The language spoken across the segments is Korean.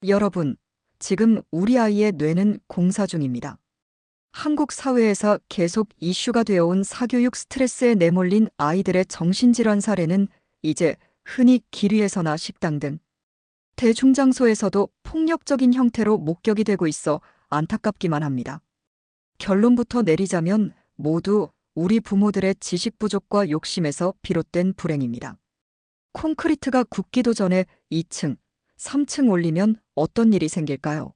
여러분, 지금 우리 아이의 뇌는 공사 중입니다. 한국 사회에서 계속 이슈가 되어온 사교육 스트레스에 내몰린 아이들의 정신질환 사례는 이제 흔히 길 위에서나 식당 등 대중장소에서도 폭력적인 형태로 목격이 되고 있어 안타깝기만 합니다. 결론부터 내리자면 모두 우리 부모들의 지식 부족과 욕심에서 비롯된 불행입니다. 콘크리트가 굳기도 전에 2층, 3층 올리면 어떤 일이 생길까요?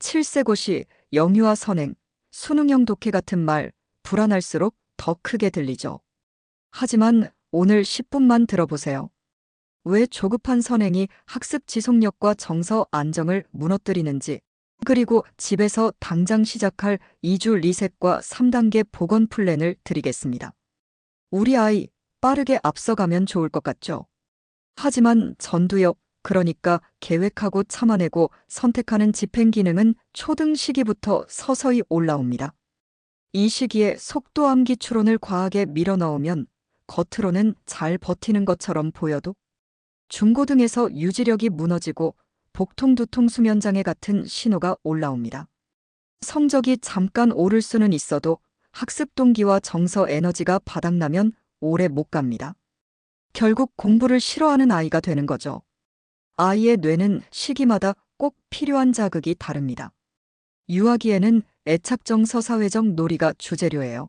칠세고시, 영유아 선행, 수능형 독해 같은 말, 불안할수록 더 크게 들리죠. 하지만 오늘 10분만 들어보세요. 왜 조급한 선행이 학습 지속력과 정서 안정을 무너뜨리는지, 그리고 집에서 당장 시작할 2주 리셋과 3단계 복원 플랜을 드리겠습니다. 우리 아이 빠르게 앞서가면 좋을 것 같죠? 하지만 전두엽, 그러니까 계획하고 참아내고 선택하는 집행 기능은 초등 시기부터 서서히 올라옵니다. 이 시기에 속도암기 추론을 과하게 밀어넣으면 겉으로는 잘 버티는 것처럼 보여도 중고등에서 유지력이 무너지고 복통두통 수면장애 같은 신호가 올라옵니다. 성적이 잠깐 오를 수는 있어도 학습 동기와 정서 에너지가 바닥나면 오래 못 갑니다. 결국 공부를 싫어하는 아이가 되는 거죠. 아이의 뇌는 시기마다 꼭 필요한 자극이 다릅니다. 유아기에는 애착정 서사회적 놀이가 주재료예요.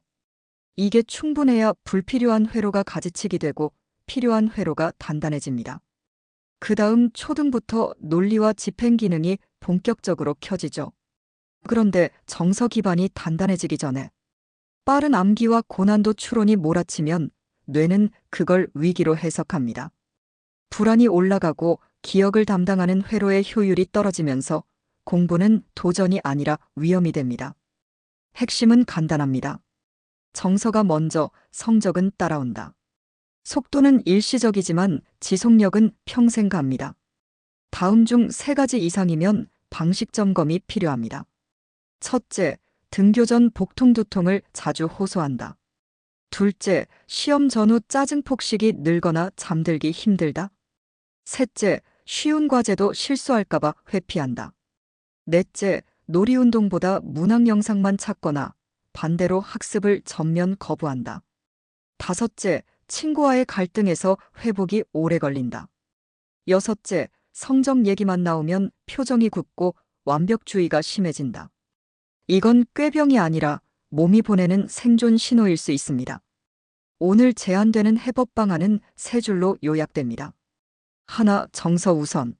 이게 충분해야 불필요한 회로가 가지치기 되고 필요한 회로가 단단해집니다. 그 다음 초등부터 논리와 집행 기능이 본격적으로 켜지죠. 그런데 정서 기반이 단단해지기 전에 빠른 암기와 고난도 추론이 몰아치면 뇌는 그걸 위기로 해석합니다. 불안이 올라가고 기억을 담당하는 회로의 효율이 떨어지면서 공부는 도전이 아니라 위험이 됩니다. 핵심은 간단합니다. 정서가 먼저, 성적은 따라온다. 속도는 일시적이지만 지속력은 평생 갑니다. 다음 중 3가지 이상이면 방식 점검이 필요합니다. 첫째, 등교 전 복통두통을 자주 호소한다. 둘째, 시험 전후 짜증 폭식이 늘거나 잠들기 힘들다. 셋째, 쉬운 과제도 실수할까봐 회피한다. 넷째, 놀이운동보다 문학 영상만 찾거나 반대로 학습을 전면 거부한다. 다섯째, 친구와의 갈등에서 회복이 오래 걸린다. 여섯째, 성적 얘기만 나오면 표정이 굳고 완벽주의가 심해진다. 이건 꾀병이 아니라 몸이 보내는 생존 신호일 수 있습니다. 오늘 제안되는 해법 방안은 3줄로 요약됩니다. 하나, 정서 우선.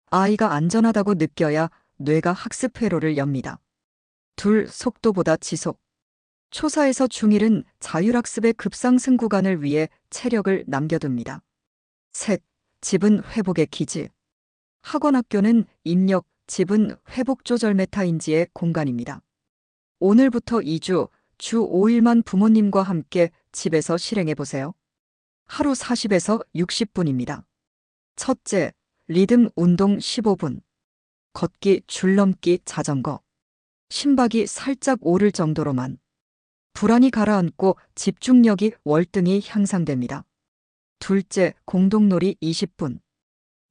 아이가 안전하다고 느껴야 뇌가 학습 회로를 엽니다. 둘, 속도보다 지속. 초사에서 중1은 자율학습의 급상승 구간을 위해 체력을 남겨둡니다. 셋, 집은 회복의 기지. 학원 학교는 입력, 집은 회복 조절 메타인지의 공간입니다. 오늘부터 2주, 주 5일만 부모님과 함께 집에서 실행해보세요. 하루 40에서 60분입니다. 첫째, 리듬 운동 15분. 걷기, 줄넘기, 자전거. 심박이 살짝 오를 정도로만. 불안이 가라앉고 집중력이 월등히 향상됩니다. 둘째, 공동놀이 20분.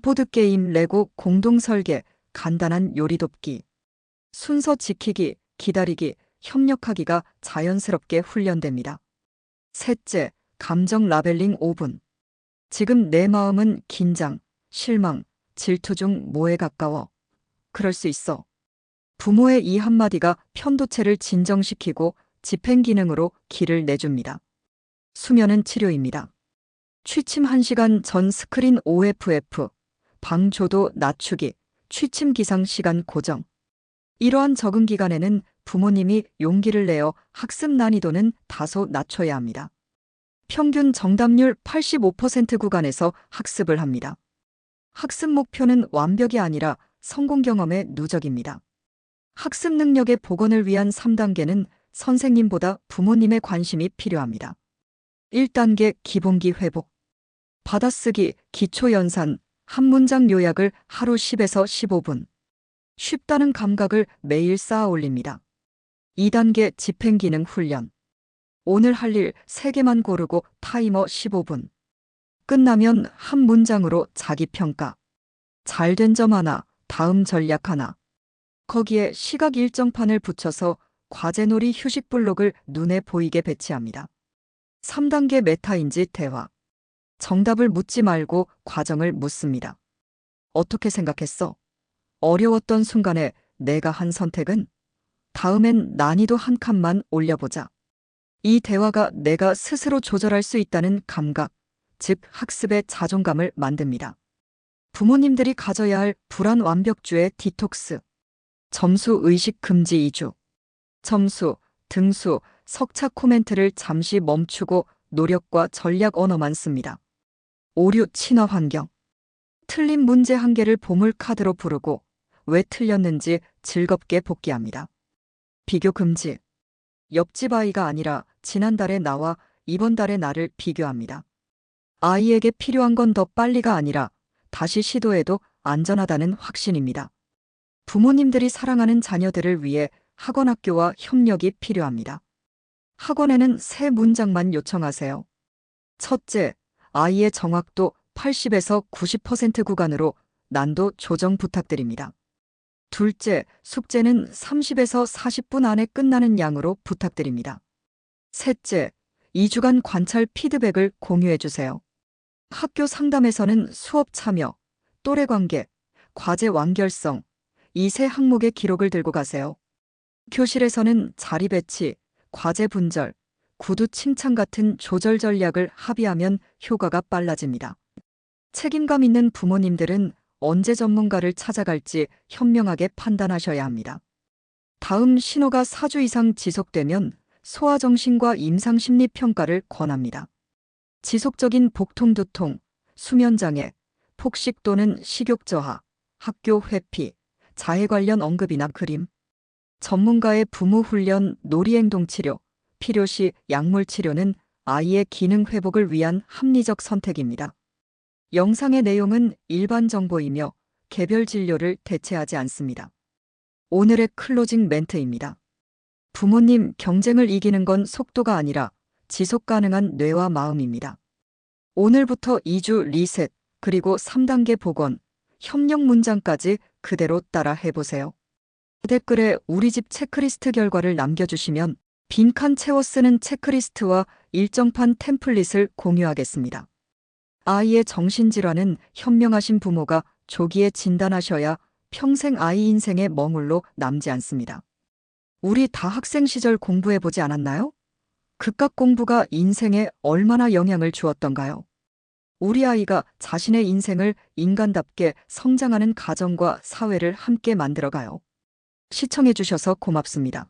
보드게임, 레고, 공동설계, 간단한 요리 돕기. 순서 지키기, 기다리기, 협력하기가 자연스럽게 훈련됩니다. 셋째, 감정 라벨링 5분. 지금 내 마음은 긴장, 실망, 질투 중 뭐에 가까워? 그럴 수 있어. 부모의 이 한마디가 편도체를 진정시키고 집행 기능으로 길을 내줍니다. 수면은 치료입니다. 취침 1시간 전 스크린 OFF, 방 조도 낮추기, 취침 기상 시간 고정. 이러한 적응 기간에는 부모님이 용기를 내어 학습 난이도는 다소 낮춰야 합니다. 평균 정답률 85% 구간에서 학습을 합니다. 학습 목표는 완벽이 아니라 성공 경험의 누적입니다. 학습 능력의 복원을 위한 3단계는 선생님보다 부모님의 관심이 필요합니다. 1단계 기본기 회복. 받아쓰기, 기초 연산, 한 문장 요약을 하루 10에서 15분. 쉽다는 감각을 매일 쌓아 올립니다. 2단계 집행 기능 훈련. 오늘 할 일 3개만 고르고 타이머 15분. 끝나면 한 문장으로 자기평가. 잘된 점 하나, 다음 전략 하나. 거기에 시각 일정판을 붙여서 과제놀이 휴식 블록을 눈에 보이게 배치합니다. 3단계 메타인지 대화. 정답을 묻지 말고 과정을 묻습니다. 어떻게 생각했어? 어려웠던 순간에 내가 한 선택은? 다음엔 난이도 한 칸만 올려보자. 이 대화가 내가 스스로 조절할 수 있다는 감각, 즉 학습의 자존감을 만듭니다. 부모님들이 가져야 할 불안 완벽주의 디톡스. 점수 의식 금지 2주. 점수, 등수, 석차 코멘트를 잠시 멈추고 노력과 전략 언어만 씁니다. 오류 친화 환경. 틀린 문제 한 개를 보물 카드로 부르고 왜 틀렸는지 즐겁게 복기합니다. 비교 금지. 옆집 아이가 아니라 지난달의 나와 이번 달의 나를 비교합니다. 아이에게 필요한 건 더 빨리가 아니라 다시 시도해도 안전하다는 확신입니다. 부모님들이 사랑하는 자녀들을 위해 학원 학교와 협력이 필요합니다. 학원에는 세 문장만 요청하세요. 첫째, 아이의 정확도 80에서 90% 구간으로 난도 조정 부탁드립니다. 둘째, 숙제는 30에서 40분 안에 끝나는 양으로 부탁드립니다. 셋째, 2주간 관찰 피드백을 공유해 주세요. 학교 상담에서는 수업 참여, 또래 관계, 과제 완결성, 이 세 항목의 기록을 들고 가세요. 교실에서는 자리 배치, 과제 분절, 구두 칭찬 같은 조절 전략을 합의하면 효과가 빨라집니다. 책임감 있는 부모님들은 언제 전문가를 찾아갈지 현명하게 판단하셔야 합니다. 다음 신호가 4주 이상 지속되면 소아정신과 임상심리 평가를 권합니다. 지속적인 복통두통, 수면장애, 폭식 또는 식욕 저하, 학교 회피, 자해 관련 언급이나 그림, 전문가의 부모 훈련, 놀이행동 치료, 필요시 약물 치료는 아이의 기능 회복을 위한 합리적 선택입니다. 영상의 내용은 일반 정보이며 개별 진료를 대체하지 않습니다. 오늘의 클로징 멘트입니다. 부모님, 경쟁을 이기는 건 속도가 아니라 지속 가능한 뇌와 마음입니다. 오늘부터 2주 리셋, 그리고 3단계 복원, 협력 문장까지 그대로 따라 해보세요. 댓글에 우리 집 체크리스트 결과를 남겨주시면 빈칸 채워 쓰는 체크리스트와 일정판 템플릿을 공유하겠습니다. 아이의 정신질환은 현명하신 부모가 조기에 진단하셔야 평생 아이 인생의 멍울로 남지 않습니다. 우리 다 학생 시절 공부해보지 않았나요? 극각 공부가 인생에 얼마나 영향을 주었던가요? 우리 아이가 자신의 인생을 인간답게 성장하는 가정과 사회를 함께 만들어가요. 시청해주셔서 고맙습니다.